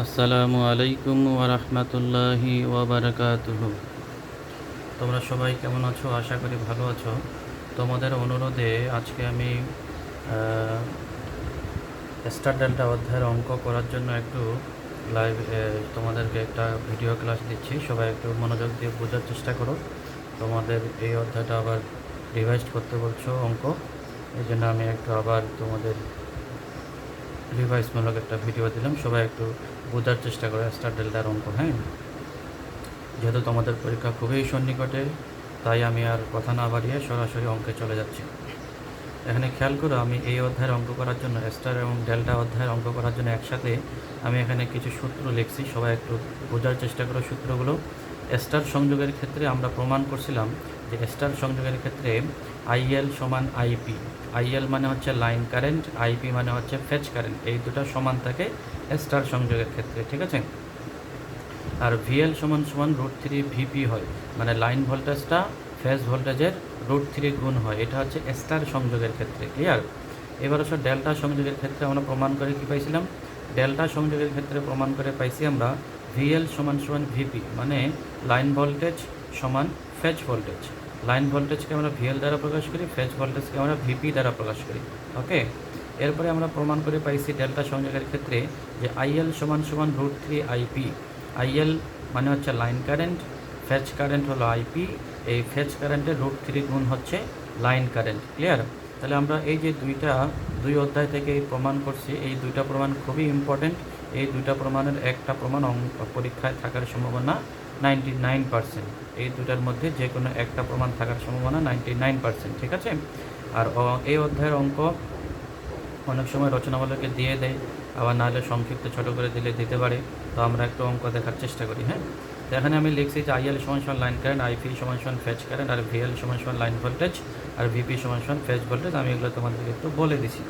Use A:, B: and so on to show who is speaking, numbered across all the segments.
A: আসসালামু আলাইকুম ওয়া রাহমাতুল্লাহি ওয়া বারাকাতুহু। তোমরা সবাই কেমন আছো? আশা করি ভালো আছো। তোমাদের অনুরোধে আজকে আমি স্টার ডেল্টা অধ্যায়ের অঙ্ক করার জন্য একটু লাইভ তোমাদেরকে একটা ভিডিও ক্লাস দিচ্ছি। সবাই একটু মনোযোগ দিয়ে বোঝার চেষ্টা করো। তোমাদের এই অধ্যায়টা আবার রিভাইজ করতে বলছো অঙ্ক, এই জন্য আমি একটু আবার তোমাদের রিভাইজমূলক একটা ভিডিও দিলাম। সবাই একটু বোঝার চেষ্টা করো স্টার ডেল্টার অঙ্ক, হ্যাঁ। যেহেতু তোমাদের পরীক্ষা খুবই সন্নিকটে, তাই আমি আর কথা না বাড়িয়ে সরাসরি অঙ্কে চলে যাচ্ছি। এখানে খেয়াল করো, আমি এই অধ্যায়ের অঙ্ক করার জন্য স্টার এবং ডেল্টা অধ্যায়ের অঙ্ক করার জন্য একসাথে আমি এখানে কিছু সূত্র লিখছি। সবাই একটু বোঝার চেষ্টা করো সূত্রগুলো। স্টার সংযোগের ক্ষেত্রে আমরা প্রমাণ করছিলাম যে স্টার সংযোগের ক্ষেত্রে আইএল সমান আইপি। আইএল মানে হচ্ছে লাইন কারেন্ট, আইপি মানে হচ্ছে ফেজ কারেন্ট। এই দুটো সমান থাকে স্টার সংযোগের ক্ষেত্রে, ঠিক আছে। আর ভিএল সমান সমান √3 ভিপি হয়, মানে লাইন ভোল্টেজটা ফেজ ভোল্টেজের √3 গুণ হয়। এটা হচ্ছে স্টার সংযোগের ক্ষেত্রে, ক্লিয়ার। এবার হচ্ছে ডেল্টা সংযোগের ক্ষেত্রে আমরা প্রমাণ করে কি পাইছিলাম? ডেল্টা সংযোগের ক্ষেত্রে প্রমাণ করে পাইছি আমরা ভিএল সমান সমান ভিপি, মানে লাইন ভোল্টেজ সমান ফেজ ভোল্টেজ। লাইন ভোল্টেজকে আমরা ভিএল দ্বারা প্রকাশ করি, ফেজ ভোল্টেজকে আমরা ভিপি দ্বারা প্রকাশ করি, ওকে। এরপরে আমরা প্রমাণ করে পাইছি ডেল্টা সংযোগের ক্ষেত্রে যে আইএল সমান সমান √3 আইপি। আইএল মানে হচ্ছে লাইন কারেন্ট, ফেজ কারেন্ট হলো আইপি। এই ফেজ কারেন্টের √3 গুণ হচ্ছে লাইন কারেন্ট, ক্লিয়ার। তাহলে আমরা এই যে দুই অধ্যায় থেকে এই প্রমাণ করছি, এই দুইটা প্রমাণ খুবই ইম্পর্টেন্ট। এই দুইটা প্রমাণের একটা প্রমাণ পরীক্ষায় থাকার সম্ভাবনা 99%। এই দুটার মধ্যে যে কোনো একটা প্রমাণ থাকার সম্ভাবনা 99%, ঠিক আছে। আর এই অধ্যায়ের অঙ্ক অনেক সময় রচনাবলীকে দিয়ে দেয়, আবার নাহলে সংক্ষিপ্ত ছোট করে দিলে দিতে পারে। তো আমরা একটু অঙ্ক দেখার চেষ্টা করি, হ্যাঁ। তো এখানে আমি লিখছি যে আইএল সমান সমান লাইন কারেন্ট, আইপি সমান সমান ফেজ কারেন্ট, আর ভিএল সমান সমান লাইন ভোল্টেজ, আর ভিপি সমান সমান ফেজ ভোল্টেজ। আমি এগুলো তোমাদেরকে একটু বলে দিছি।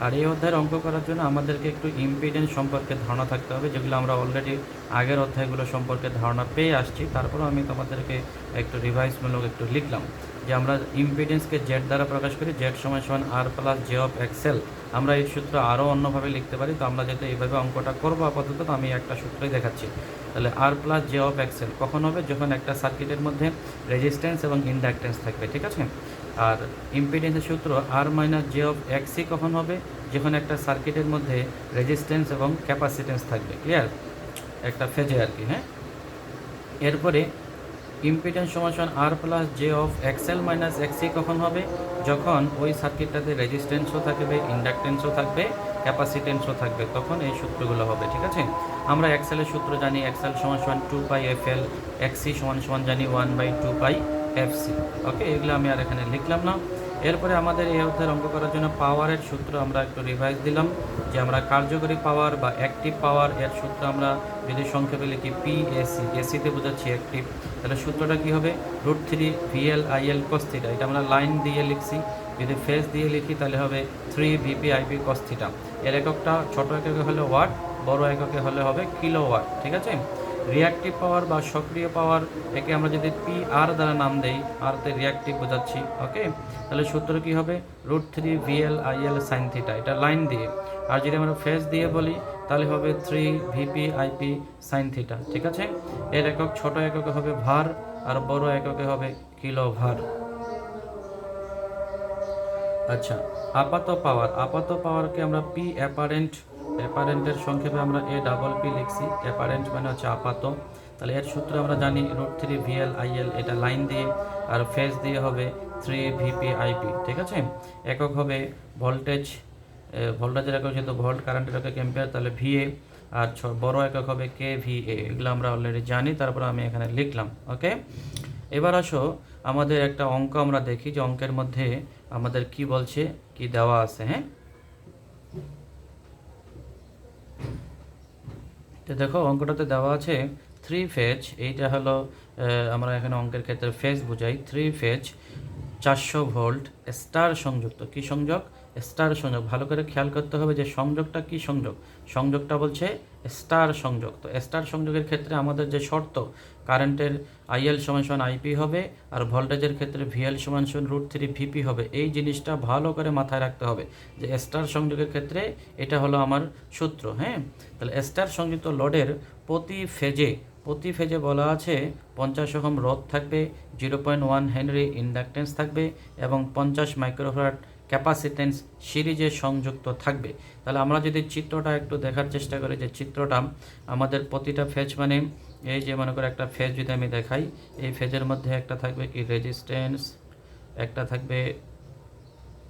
A: আর এই অধ্যায়ের অঙ্ক করার জন্য আমাদেরকে একটু ইম্পিডেন্স সম্পর্কে ধারণা থাকতে হবে, যেগুলো আমরা অলরেডি আগের অধ্যায়গুলো সম্পর্কে ধারণা পেয়ে আসছি। তারপরেও আমি তোমাদেরকে একটু রিভাইজমূলক একটু লিখলাম যে আমরা ইম্পিডেন্সকে জেড দ্বারা প্রকাশ করি, জেড সমান সমান R plus J of Excel. আমরা এই সূত্র আরও অন্যভাবে লিখতে পারি, তো আমরা যেহেতু এইভাবে অঙ্কটা করবো আপাতত, তো আমি একটা সূত্রই দেখাচ্ছি। তাহলে আর প্লাস জে অফ এক্সেল কখন হবে? যখন একটা সার্কিটের মধ্যে রেজিস্ট্যান্স এবং ইন্ডাকট্যান্স থাকবে, ঠিক আছে। আর ইম্পিডেন্সের সূত্র আর মাইনাস জে অফ এক্সি কখন হবে? যখন একটা সার্কিটের মধ্যে রেজিস্ট্যান্স এবং ক্যাপাসিটেন্স থাকবে, ক্লিয়ার, একটা ফেজে আর কি, হ্যাঁ। এরপরে ইম্পিডেন্স সমান R plus J of XL minus XC কখন হবে? যখন ওই সার্কিটটাতে রেজিস্ট্যান্সও থাকবে, ইন্ডাকটেন্সও থাকবে, ক্যাপাসিটেন্সও থাকবে, তখন এই সূত্রগুলো হবে, ঠিক আছে। আমরা এক্সেলের সূত্র জানি, এক্সএল সমান সমান 2 পাই এফএল, এক্সি সমান সমান জানি 1/2 পাই এফসি, ওকে। এগুলো আমি আর এখানে লিখলাম না। এরপরে আমাদের এই অধ্যায়ের অঙ্ক করার জন্য পাওয়ারের সূত্র আমরা একটু রিভাইজ দিলাম, যে আমরা কার্যকরী পাওয়ার বা অ্যাক্টিভ পাওয়ার এর সূত্র আমরা যদি সংক্ষেপে লিখি পিএসি, এসিতে বোঝাচ্ছি অ্যাক্টিভ। তাহলে সূত্রটা কী হবে? √3 ভিএল আইএল cos θ। এটা আমরা লাইন দিয়ে লিখছি। যদি ফেজ দিয়ে লিখি তাহলে হবে 3 ভিপি আইপি cos θ। এর এককটা ছোট এককে হলে ওয়াট, বড় এককে হলে হবে কিলোওয়াট, ঠিক আছে। রিয়াক্টিভ পাওয়ার বা সক্রিয় পাওয়ার, একে আমরা যদি পি আর দ্বারা নাম দেই, আরতে রিয়াক্টিভ বোঝাচ্ছি, ওকে। তাহলে সূত্র কী হবে? √3 ভিএল আইএল sin θ, এটা লাইন দিয়ে। আর যদি আমরা ফেজ দিয়ে বলি তাহলে হবে 3 ভিপি আইপি sin θ, ঠিক আছে। এর একক ছোট এককে হবে ভার, আর বড় এককে হবে কিলো ভার। আচ্ছা, আপাত পাওয়ারকে আমরা পি অ্যাপারেন্ট, অ্যাপারেন্টের সংক্ষেপে আমরা APP লিখছি। অ্যাপারেন্ট মানে হচ্ছে আপাত। তাহলে এর সূত্র আমরা জানি √3 ভিএল আইএল, এটা লাইন দিয়ে, আর ফেজ দিয়ে হবে 3 ভিপি আইপি, ঠিক আছে। একক হবে ভোল্টেজ, ভোল্টেজের একক যেহেতু ভোল্ট, কারেন্টের একক অ্যাম্পিয়ার, তাহলে ভিএ। আর বড় একক হবে KVA। এগুলো আমরা অলরেডি জানি, তারপর আমি এখানে লিখলাম, ওকে। এবার আসো আমাদের একটা অঙ্ক আমরা দেখি, যে অঙ্কের মধ্যে আমাদের কি বলছে, কি দেওয়া আছে, হ্যাঁ। তো দেখো অঙ্কটাতে দেওয়া আছে 3 ফেজ। এইটা হলো আমরা এখানে অঙ্কের ক্ষেত্রে ফেজ বুঝাই। 3 ফেজ 400 ভোল্ট স্টার সংযুক্ত, কি সংযোগ? স্টার সংযোগ। ভালো করে খেয়াল করতে হবে যে সংযোগটা কি সংযোগ, সংযোগটা বলছে স্টার সংযোগ। তো স্টার সংযোগের ক্ষেত্রে আমাদের যে শর্ত, কারেন্টের আইএল সমান সমান আইপি হবে, আর ভোল্টেজের ক্ষেত্রে ভিএল সমান সমান √3 ভিপি হবে। এই জিনিসটা ভালো করে মাথায় রাখতে হবে যে স্টার সংযোগের ক্ষেত্রে এটা হলো আমার সূত্র। হ্যাঁ, তাহলে স্টার সংযুক্ত লোডের প্রতি ফেজে বলা আছে 50 ওহম রোধ থাকবে, 0.1 হেনরি ইন্ডাকটেন্স থাকবে এবং 50 মাইক্রোফ্যারাড ক্যাপাসিটেন্স সিরিজে সংযুক্ত থাকবে। তাহলে আমরা যদি চিত্রটা একটু দেখার চেষ্টা করি, যে চিত্রটা আমাদের প্রতিটা ফেজ মানে এই যে মনে করে একটা ফেজ যদি আমি দেখাই, এই ফেজের মধ্যে একটা থাকবে কি রেজিস্ট্যান্স, একটা থাকবে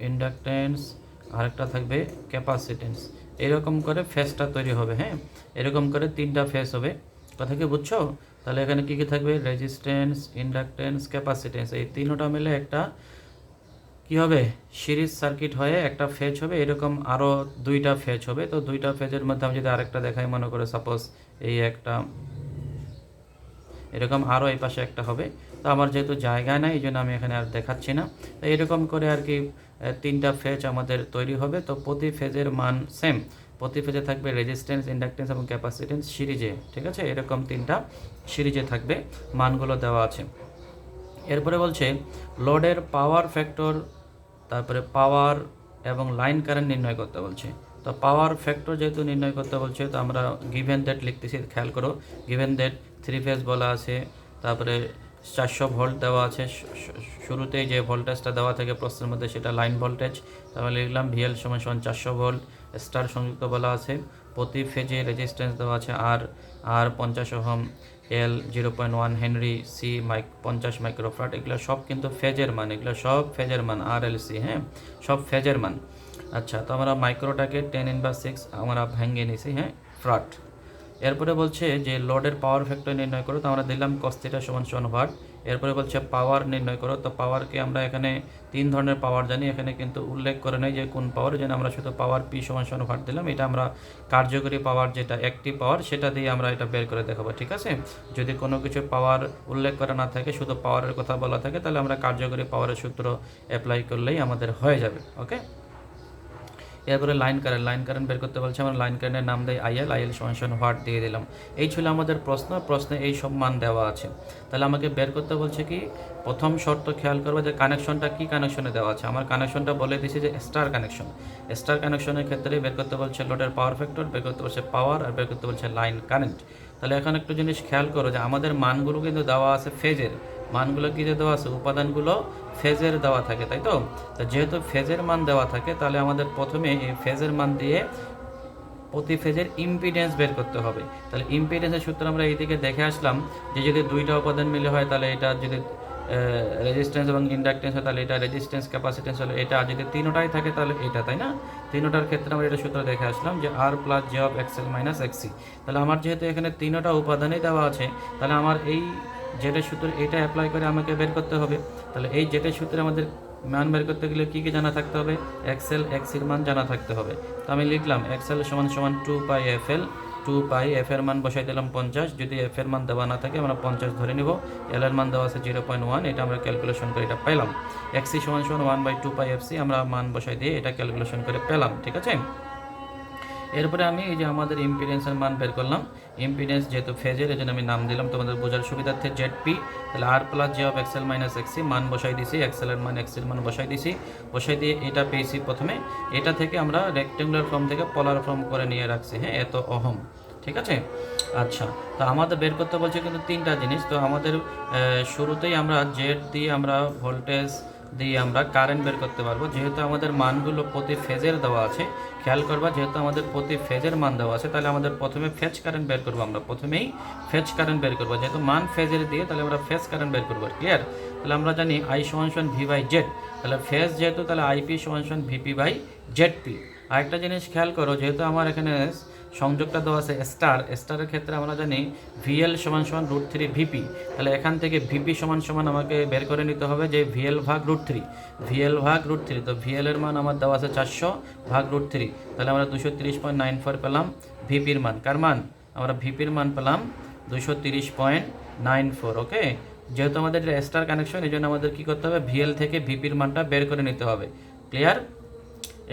A: ইন্ডাকটেন্স, আর একটা থাকবে ক্যাপাসিটেন্স। এরকম করে ফেজটা তৈরি হবে। হ্যাঁ, এরকম করে 3টা ফেজ হবে। কথা কি বুঝছো? তাহলে এখানে কি কি থাকবে, রেজিস্ট্যান্স, ইন্ডাকটেন্স, ক্যাপাসিটেন্স, এই তিনটা মিলে একটা কি হবে, সিরিজ সার্কিট হয়ে একটা ফেজ হবে। এরকম আরও 2টা ফেজ হবে। তো 2টা ফেজের মধ্যে আমি যদি আরেকটা দেখাই, মনে করে সাপোজ এই একটা, এরকম আরও এই পাশে একটা হবে। তো আমার যেহেতু জায়গায় নাই, এই জন্য আমি এখানে আর দেখাচ্ছি না। তো এরকম করে আর কি 3টা ফেজ আমাদের তৈরি হবে। তো প্রতি ফেজের মান সেম, প্রতি ফেজে থাকবে রেজিস্ট্যান্স, ইন্ডাকটেন্স এবং ক্যাপাসিটেন্স সিরিজে। ঠিক আছে, এরকম 3টা সিরিজে থাকবে, মানগুলো দেওয়া আছে। এরপরে বলছে লোডের পাওয়ার ফ্যাক্টর, তারপরে পাওয়ার এবং লাইন কারেন্ট নির্ণয় করতে বলছে। তো পাওয়ার ফ্যাক্টর যেহেতু নির্ণয় করতে বলছে, তো আমরা গিভেন দ্যাট লিখতেছি, খেয়াল করো। গিভেন দ্যাট 3 ফেজ বলা আছে, তারপরে 400 ভোল্ট দেওয়া আছে। শুরুতেই যে ভোল্টেজটা দেওয়া থাকে প্রশ্নের মধ্যে সেটা লাইন ভোল্টেজ। তাহলে লিখলাম ভিএল সমান 400 ভোল্ট। স্টার সংযুক্ত বলা আছে, প্রতি ফেজে রেজিস্ট্যান্স দেওয়া আছে আর 50 ওহম, এল 0.1 হেনরি, সি 50 মাইক্রোফ্যারাড। এগুলো সব কিন্তু ফেজের মান, এগুলো সব ফেজের মান, আর এল সি, হ্যাঁ, সব ফেজের মান। আচ্ছা, তো আমরা মাইক্রোটাকে 10⁻6 আমরা ভেঙে নিছি, হ্যাঁ, ফ্রাট। এরপরে বলছে যে লোডের পাওয়ার ফ্যাক্টর নির্ণয় করো, তো আমরা দিলাম cos θ = ওয়াট। এরপরে বলছে পাওয়ার নির্ণয় করো। তো পাওয়ারকে আমরা এখানে 3 ধরনের পাওয়ার জানি, এখানে কিন্তু উল্লেখ করে নেই যে কোন পাওয়ার, যেন আমরা শুধু পাওয়ার P = ওয়াট দিলাম। এটা আমরা কার্যকরী পাওয়ার, যেটা অ্যাক্টিভ পাওয়ার, সেটা দিয়ে আমরা এটা বের করে দেখাবো। ঠিক আছে, যদি কোনো কিছু পাওয়ার উল্লেখ করা না থাকে, শুধু পাওয়ারের কথা বলা থাকে, তাহলে আমরা কার্যকরী পাওয়ারের সূত্র অ্যাপ্লাই করলেই আমাদের হয়ে যাবে। ওকে, এরপরে লাইন কারেন্ট বের করতে বলছে। আমরা লাইন কারেন্টের নাম দেই আইএল = ওয়াট দিয়ে দিলাম। এই ছিল আমাদের প্রশ্নে এই সব মান দেওয়া আছে। তাহলে আমাকে বের করতে বলছে কি, প্রথম শর্ত খেয়াল করবো যে কানেকশনটা কি কানেকশনে দেওয়া আছে। আমার কানেকশনটা বলে দিয়েছি যে স্টার কানেকশন। স্টার কানেকশনের ক্ষেত্রে বের করতে বলছে লোডের পাওয়ার ফ্যাক্টর, বের করতে বলছে পাওয়ার, আর বের করতে বলছে লাইন কারেন্ট। তাহলে এখন একটু জিনিস খেয়াল করো যে আমাদের মানগুলো কিন্তু দেওয়া আছে ফেজের, মানগুলো কী দেওয়া আছে, উপাদানগুলো ফেজের দেওয়া থাকে, তাই তো। যেহেতু ফেজের মান দেওয়া থাকে, তাহলে আমাদের প্রথমে এই ফেজের মান দিয়ে প্রতি ফেজের ইম্পিডেন্স বের করতে হবে। তাহলে ইম্পিডেন্সের সূত্র আমরা এইদিকে দেখে আসলাম যে যদি 2টা উপাদান মিলে হয়, তাহলে এটা যদি রেজিস্ট্যান্স এবং ইন্ডাকটেন্স হয়, তাহলে এটা রেজিস্ট্যান্স, ক্যাপাসিটেন্স হলো এটা। আর যদি 3টাই থাকে তাহলে এটা, তাই না। 3টার ক্ষেত্রে আমরা এটা সূত্র দেখে আসলাম যে R + J of XL - XC। তাহলে আমার যেহেতু এখানে 3টা উপাদানই দেওয়া আছে, তাহলে আমার এই যেটা সূত্র এটা অ্যাপ্লাই করে আমাকে বের করতে হবে। তাহলে এই যেটা সূত্রে আমাদের মান বের করতে গেলে কী কী জানা থাকতে হবে, XL XCর মান জানা থাকতে হবে। তো আমি লিখলাম XL = 2πfL, 2πf এর মান বসাই দিলাম 50। যদি f এর মান দেওয়া না থাকে আমরা 50 ধরে নিব। L এর মান দেওয়া আছে 0.1, এটা আমরা ক্যালকুলেশন করে এটা পেলাম। XC = 1/2πfC, আমরা মান বসাই দিয়ে এটা ক্যালকুলেশন করে পেলাম। ঠিক আছে, এরপরে আমি এই যে আমাদের ইম্পিডেন্সের মান বের করলাম। ইম্পিডেন্স যেহেতু ফেজের, এই জন্য আমি নাম দিলাম তোমাদের বোঝার সুবিধার্থে ZP। তাহলে R + J of XL - XC, মান বসাই দিছি, XL এর মান XC এর মান বসাই দিছি। বসাই দিয়ে এটা পেয়েছি প্রথমে, এটা থেকে আমরা রেক্টেঙ্গুলার ফর্ম থেকে পোলার ফর্ম করে নিয়ে রাখছি, হ্যাঁ, এত ওহম। ঠিক আছে, আচ্ছা, তো আমাদের বের করতে বলছে কিন্তু 3টা জিনিস। তো আমাদের শুরুতেই আমরা জেড দিয়ে আমরা ভোল্টেজ দিয়ে আমরা কারেন্ট বের করতে পারবো। যেহেতু আমাদের মানগুলো প্রতি ফেজের দেওয়া আছে, খেয়াল করবা, যেহেতু আমাদের প্রতি ফেজের মান দেওয়া আছে, তাহলে আমাদের প্রথমে ফেজ কারেন্ট বের করবো। আমরা প্রথমেই ফেজ কারেন্ট বের করবো, যেহেতু মান ফেজের দিয়ে, তাহলে আমরা ফেজ কারেন্ট বের করবো। ক্লিয়ার? তাহলে আমরা জানি I = V/Z। তাহলে ফেজ যেহেতু, তাহলে IP = VP/ZP। আরেকটা জিনিস খেয়াল করো, যেহেতু আমার এখানে সংযোগটা দেওয়া আছে স্টারের ক্ষেত্রে আমরা জানি VL = √3 ভিপি। তাহলে এখান থেকে ভিপি সমান আমাকে বের করে নিতে হবে যে VL/√3, VL/√3। তো VL এর মান আমার দেওয়া আছে 400/√3, তাহলে আমরা 230.94 পেলাম ভিপির মান। কার মান? আমরা ভিপির মান পেলাম 230.94। ওকে, যেহেতু আমাদের এটা স্টার কানেকশন, এই জন্য আমাদের কী করতে হবে, VL থেকে ভিপির মানটা বের করে নিতে হবে। ক্লিয়ার?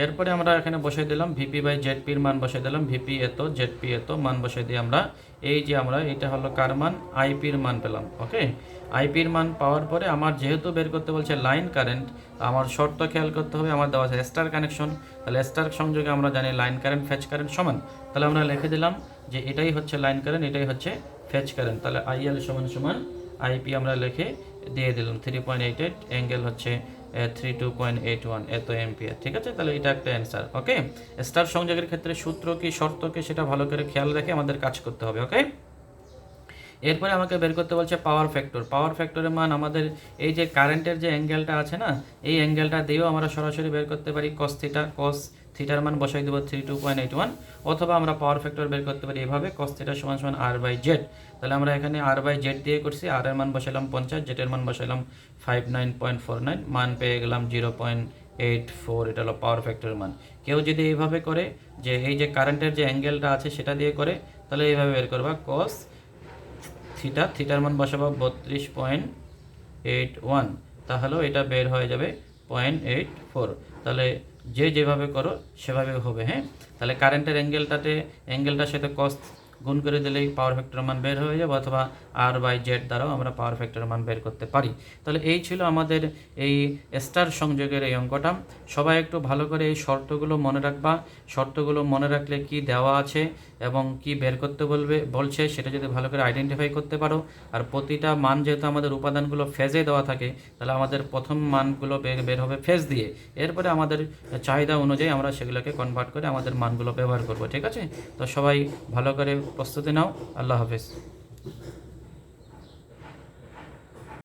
A: এরপরে আমরা এখানে বসাই দিলাম ভিপি বাই জেডপির মান বসাই দিলাম, ভিপি এত জেডপি এত মান বসাই দিয়ে আমরা এই যে আমরা এটা হলো কার মান, আইপির মান পেলাম। ওকে, আইপির মান পাওয়ার পরে আমার যেহেতু বের করতে বলছে লাইন কারেন্ট, আমার শর্ত খেয়াল করতে হবে, আমার দেওয়া আছে স্টার কানেকশন, তাহলে স্টার সংযোগে আমরা জানি লাইন কারেন্ট ফেজ কারেন্ট সমান, তাহলে আমরা লিখে দিলাম যে এটাই হচ্ছে লাইন কারেন্ট, এটাই হচ্ছে ফেজ কারেন্ট, তাহলে আইএল সমান সমান আইপি আমরা লিখে দিয়ে দিলাম 3.88, অ্যাঙ্গেল হচ্ছে 32.81 এত এম্পিয়ার। ঠিক আছে, তাহলে এটা একটা অ্যান্সার। ওকে, স্টার সংযোগের ক্ষেত্রে সূত্র কি শর্ত কি সেটা ভালো করে খেয়াল রেখে আমাদের কাজ করতে হবে। ওকে, এরপরে আমাকে বের করতে বলছে পাওয়ার ফ্যাক্টর। পাওয়ার ফ্যাক্টরের মান আমাদের এই যে কারেন্টের যে অ্যাঙ্গেলটা আছে না, এই অ্যাঙ্গেলটা দিয়েও আমরা সরাসরি বের করতে পারি। কস থিটা, কস থিটার মান বসাই দেবো 32.81, অথবা আমরা পাওয়ার ফ্যাক্টর বের করতে পারি এভাবে, কস থিটা সমান সমান আর বাই জেড। তাহলে আমরা এখানে আর বাই জেড দিয়ে করছি, আর এর মান বসাইলাম 50, জেডের মান বসাইলাম 59.49, মান পেয়ে গেলাম 0.84, এটা হলো পাওয়ার ফ্যাক্টরের মান। কেউ যদি এইভাবে করে যে এই যে কারেন্টের যে অ্যাঙ্গেলটা আছে সেটা দিয়ে করে, তাহলে এইভাবে বের করবা কস থিটা, থিটার মান বসাবো 32.81, তাহলেও এটা বের হয়ে যাবে 0.84। তাহলে যে যেভাবে করো সেভাবে হবে। হ্যাঁ, তাহলে কারেন্টের অ্যাঙ্গেলটার সাথে কস গুণ করে দিলেই পাওয়ার ফ্যাক্টরের মান বের হয়ে যাবে, অথবা আর বাই জেড দ্বারাও আমরা পাওয়ার ফ্যাক্টরের মান বের করতে পারি। তাহলে এই ছিল আমাদের এই স্টার সংযোগের এই অঙ্কটা। সবাই একটু ভালো করে এই শর্তগুলো মনে রাখবা। শর্তগুলো মনে রাখলে কি দেওয়া আছে এবং কি বের করতে বলছে সেটা যদি ভালো করে আইডেন্টিফাই করতে পারো, আর প্রতিটা মান যেহেতু আমাদের উপাদানগুলো ফেজে দেওয়া থাকে, তাহলে আমাদের প্রথম মানগুলো বের হবে ফেজ দিয়ে, এরপরে আমাদের চাহিদা অনুযায়ী আমরা সেগুলোকে কনভার্ট করে আমাদের মানগুলো ব্যবহার করব। ঠিক আছে, তো সবাই ভালো করে প্রস্তুতি নাও। আল্লাহ হাফেজ।